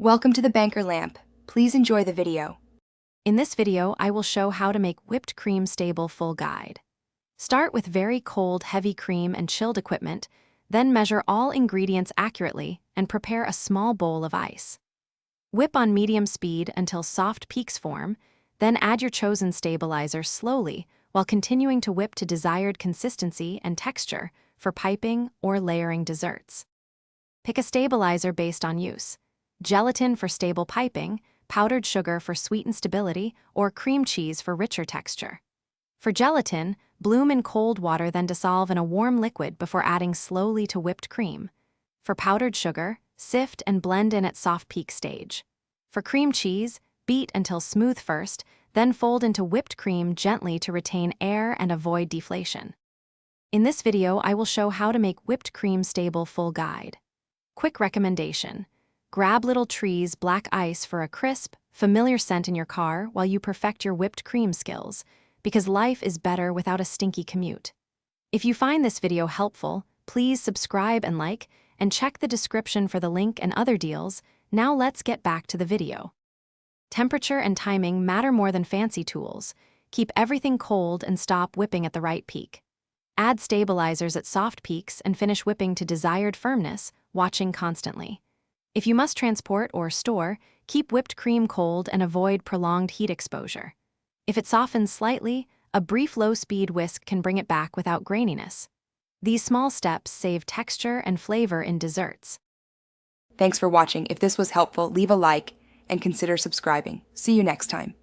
Welcome to the Banker Lamp. Please enjoy the video. In this video, I will show how to make whipped cream stable full guide. Start with very cold, heavy cream and chilled equipment, then measure all ingredients accurately and prepare a small bowl of ice. Whip on medium speed until soft peaks form, then add your chosen stabilizer slowly while continuing to whip to desired consistency and texture for piping or layering desserts. Pick a stabilizer based on use: gelatin for stable piping, powdered sugar for sweetened stability, or cream cheese for richer texture. For gelatin, bloom in cold water, then dissolve in a warm liquid before adding slowly to whipped cream. For powdered sugar, sift and blend in at soft peak stage. For cream cheese, beat until smooth first, then fold into whipped cream gently to retain air and avoid deflation. In this video, I will show how to make whipped cream stable full guide. Quick recommendation: grab Little Tree's black ice for a crisp, familiar scent in your car while you perfect your whipped cream skills, because life is better without a stinky commute. If you find this video helpful, please subscribe and like, and check the description for the link and other deals. Now let's get back to the video. Temperature and timing matter more than fancy tools. Keep everything cold and stop whipping at the right peak. Add stabilizers at soft peaks and finish whipping to desired firmness, watching constantly. If you must transport or store, keep whipped cream cold and avoid prolonged heat exposure. If it softens slightly, a brief low-speed whisk can bring it back without graininess. These small steps save texture and flavor in desserts. Thanks for watching. If this was helpful, leave a like and consider subscribing. See you next time.